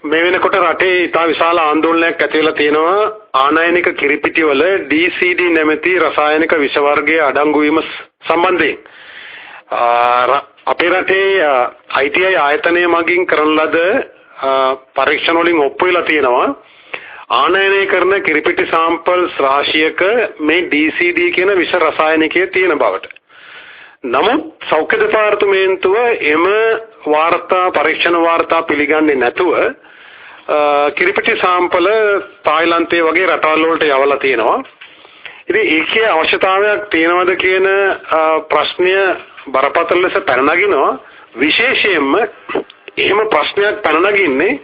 මේ වෙනකොට රටේ ඉතා විශාල ආందోලනයක් ඇති වෙලා තියෙනවා ආනයනික කිරිපිටිවල DCD නැමැති රසායනික විෂ වර්ගයේ අඩංගු වීම සම්බන්ධයෙන් අපේ රටේ ITI ආයතනය මගින් කරන ලද පරීක්ෂණ වලින් ඔප්පු වෙලා තියෙනවා ආනයනය කරන කිරිපිටි සාම්පල්ස් රාශියක මේ DCD කියන විෂ රසායනිකය තියෙන බවට. නමුත් සෞඛ්‍ය දෙපාර්තමේන්තුව එම වාර්තා පරීක්ෂණ වාර්තා පිළිගන්නේ නැතුව කිරිපිටි සාම්පල තායිලන්තයේ වගේ රටවල් වලට යවලා තියෙනවා. ඉතින් ඒකේ අවශ්‍යතාවයක් තියෙනවද කියන ප්‍රශ්නය බරපතල ලෙස පැන නගිනවා. විශේෂයෙන්ම එහෙම ප්‍රශ්නයක් පැන නගින්නේ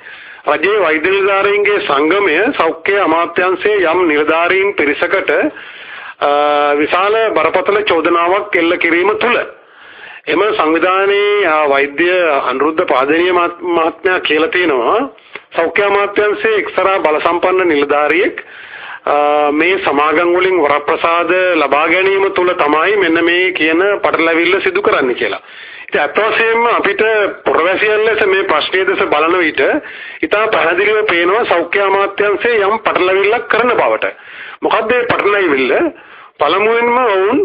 රජයේ වෛද්‍ය නිලධාරීන්ගේ සංගමය සෞඛ්‍ය අමාත්‍යාංශයේ යම් නිලධාරීන් පිරිසකට විශාල බරපතල චෝදනාවක් එල්ල කිරීම තුළ එම සංවිධානයේ වෛද්‍ය අනුරුද්ධ පාදනීය මහත්මයා කියලා තියෙනවා සෞඛ්‍ය අමාත්‍යාංශයේ එක්තරා බලසම්පන්න නිලධාරියෙක් මේ සමාගම් වලින් වරප්‍රසාද ලබා ගැනීම තුළ තමයි මෙන්න මේ කියන පටලැවිල්ල සිදු කරන්නේ කියලා. ඉතින් අත් වශයෙන්ම අපිට පුරවැසියන් ලෙස මේ ප්‍රශ්නය දෙස බලන විට ඉතා පැහැදිලිව පේනවා සෞඛ්‍ය අමාත්‍යාංශයේ යම් පටලැවිල්ලක් කරන බවට. මොකද්ද මේ පටලැවිල්ල? පළමුවෙන්ම වුන්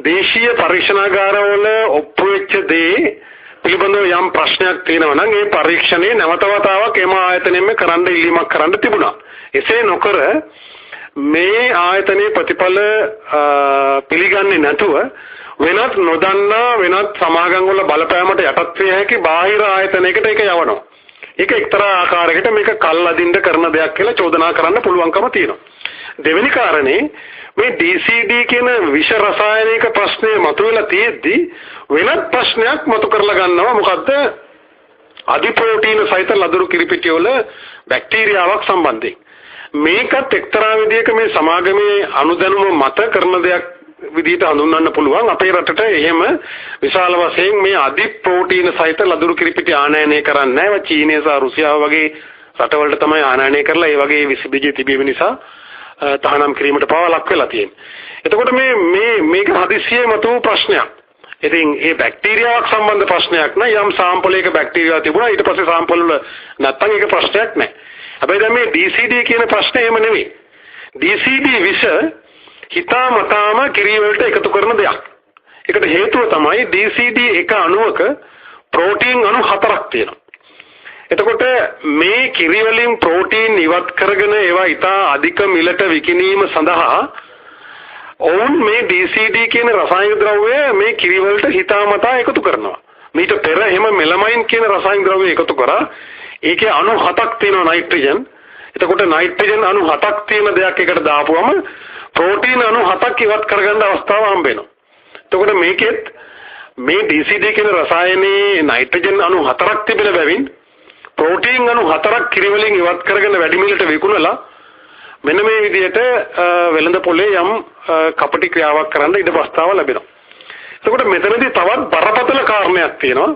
දේශීය පරීක්ෂණාගාරවල ඔප්පු වෙච්ච දේ පිළිබඳව යම් ප්‍රශ්නයක් තියෙනවා නම් ඒ පරීක්ෂණේ නැවත වතාවක් එම ආයතනයෙන්ම කරන්න ඉල්ලීමක් කරන්න තිබුණා. එසේ නොකර මේ ආයතනයේ ප්‍රතිඵල පිළිගන්නේ නැතුව වෙනත් නොදන්නා වෙනත් සමාගම් වල බලපෑමට යටත් විය හැකි බාහිර ආයතනයකට ඒක යවනවා. ඒක එක්තරා ආකාරයකට මේක කල් අදින්න කරන දෙයක් කියලා චෝදනා කරන්න පුළුවන්කම තියෙනවා. දෙවෙනි කාරණේ මේ DCD කියන විෂ රසායනික ප්‍රශ්නේ මතුවලා තියෙද්දි වෙනත් ප්‍රශ්නයක් මතු කරලා ගන්නවා. මොකද්ද? අධි ප්‍රෝටීන සහිත ලදරු කිරිපිටි වල බැක්ටීරියාවක් සම්බන්ධයෙන්. මේකත් එක්තරා විදිහක මේ සමාගමේ අනුදැනුම මත කරන දෙයක් විදිහට හඳුන්වන්න පුළුවන්. අපේ රටට එහෙම විශාල වශයෙන් මේ අධි ප්‍රෝටීන සහිත ලදරු කිරිපිටි ආනයනය කරන්නේ නැහැ. චීනය සහ රුසියාව වගේ රටවලට තමයි ආනයනය කරලා ඒ වගේ විස බීජ තිබීම නිසා තහනම් කිරීමට පවා ලක් වෙලා තියෙන්නේ. එතකොට මේක හදිස්සියේ මතුව ප්‍රශ්නයක්. ඉතින් මේ බැක්ටීරියාවක් සම්බන්ධ ප්‍රශ්නයක් නෑ. යම් සාම්පලයක බැක්ටීරියා තිබුණා ඊට පස්සේ සාම්පල් වල නැත්තම් ඒක ප්‍රශ්නයක් නෑ. හැබැයි දැන් මේ DCD කියන ප්‍රශ්නේ එහෙම නෙවෙයි. DCD විෂ හිතාමතාම කිරි වලට එකතු කරන දෙයක්. ඒකට හේතුව තමයි DCD එක අණුවක ප්‍රෝටීන් අණු 4ක් තියෙනවා. එතකොට මේ කිරි වලින් ප්‍රෝටීන් ඉවත් කරගෙන ඒවා ඉතා අධික මිලට විකිණීම සඳහා ඔවුන් මේ DCD කියන රසායනික ද්‍රව්‍ය මේ කිරි වලට හිතාමතා එකතු කරනවා. මීට පෙර එහෙම මෙලමයින් කියන රසායනික ද්‍රව්‍ය එකතු කරා ඒකේ අණු 7ක් තියෙනවා නයිට්‍රජන්. එතකොට නයිට්‍රජන් අණු 7ක් තියෙන දෙයක් එකට දාපුවම ප්‍රෝටීන් අණු 7ක් ඉවත් කරගන්න අවස්ථාව හම්බ වෙනවා. එතකොට මේකෙත් මේ DCD කියන රසායනයේ නයිට්‍රජන් අණු 4ක් තිබෙන බැවින් ප්‍රෝටීන් අණු 4ක් කිරි වලින් ඉවත් කරගෙන වැඩි මිලට විකුණලා මෙන්න මේ විදිහට වෙළඳ පොලේ යම් කපටි ක්‍රියාවක් කරන්න ඉඩ ප්‍රස්තාව ලැබෙනවා. එතකොට මෙතනදී තවත් බරපතල කාරණයක් තියෙනවා.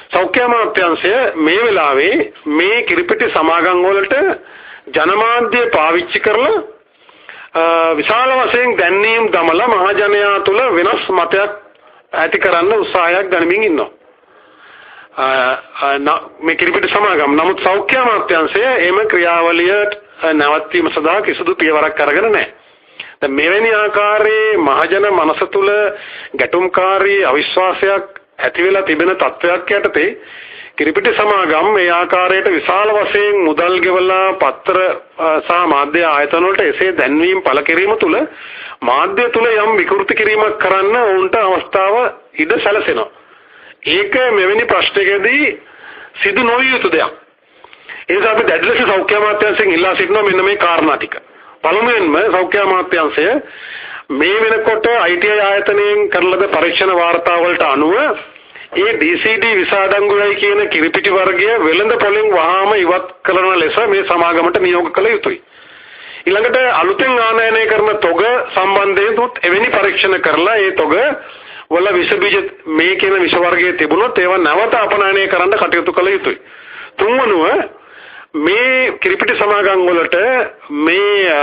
සෞඛ්‍ය අමාත්‍යාංශය මේ වෙලාවේ මේ කිරිපිටි සමාගම් වලට ජනමාධ්‍ය පාවිච්චි කරලා විශාල වශයෙන් දැන්වීම් දමලා මහජනයා තුළ වෙනස් මතයක් ඇති කරන්න උත්සාහයක් ගනිමින් ඉන්නවා. මේ කිරිපිටි සමාගම් නමුත් සෞඛ්‍ය අමාත්‍යාංශය එම ක්‍රියාවලිය නැවැත්වීම සඳහා කිසිදු පියවරක් අරගෙන නැහැ. දැන් මෙවැනි ආකාරයේ මහජන මනස තුළ ගැටුම්කාරී අවිශ්වාසයක් ඇති වෙලා තිබෙන තත්වයක් යටතේ කිරිපිටි සමාගම් මේ ආකාරයට විශාල වශයෙන් මුදල් ගෙවලා පත්‍ර සහ මාධ්‍ය ආයතන වලට එසේ දැන්වීම් පළ කිරීම තුළ මාධ්‍ය තුළ යම් විකෘති කිරීමක් කරන්න ඔවුන්ට අවස්ථාව ඉඩ සැලසෙනවා. ඒක මෙවැනි ප්‍රශ්නයකදී සිදු නොවිය යුතු දෙයක්. ඒ නිසා අපි දැඩි ලෙස සෞඛ්‍ය අමාත්‍යාංශයෙන් ඉල්ලා සිටිනවා මෙන්න මේ කාරණා ටික. පළමුවෙන්ම සෞඛ්‍ය අමාත්‍යාංශය මේ වෙනකොට ITI ආයතනයෙන් කරන ලද පරීක්ෂණ වාර්තා වලට අනුව ඒ DCD විසාඩංගුයි කියන කිරිපිටි වර්ගය වෙළඳ පොලෙන් වහාම ඉවත් කරන ලෙස මේ සමාගමට නියෝග කළ යුතුයි. ඊළඟට අලුතෙන් ආනයනය කරන තොග සම්බන්ධයෙන් උත් එවැනි පරීක්ෂණ කරලා ඒ තොග වල විස බීජ මේ කියන විස වර්ගයේ තිබුණොත් ඒවා නැවත අපනයනය කරන්න කටයුතු කළ යුතුයි. තුන්වනුව මේ කිරිපිටි සමාගම් වලට මේ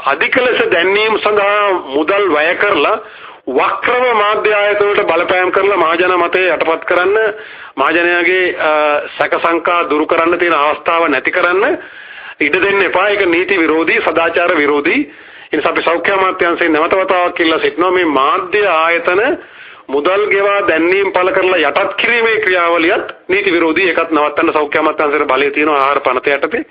අධික ලෙස දැන්වීම සඳහා මුදල් වැය කරලා වක්‍රම මාධ්‍ය ආයතන වලට බලපෑම් කරලා මහජන මතය යටපත් කරන්න මහජනයාගේ සැක සංකා දුරු කරන්න තියෙන අවස්ථාව නැති කරන්න ඉඩ දෙන්න එපා. ඒක නීති විරෝධී, සදාචාර විරෝධී. ඒ නිසා අපි සෞඛ්‍ය අමාත්‍යාංශයෙන් නැවත වතාවක් කියලා සිටිනවා මේ මාධ්‍ය ආයතන මුදල් ගෙවා දැන්වීම් පළ කරලා යටත් කිරීමේ ක්‍රියාවලියත් නීති විරෝධී. ඒකත් නවත්තන්න සෞඛ්‍ය අමාත්‍යාංශයට බලය තියෙනවා ආහාර පනත යටතේ.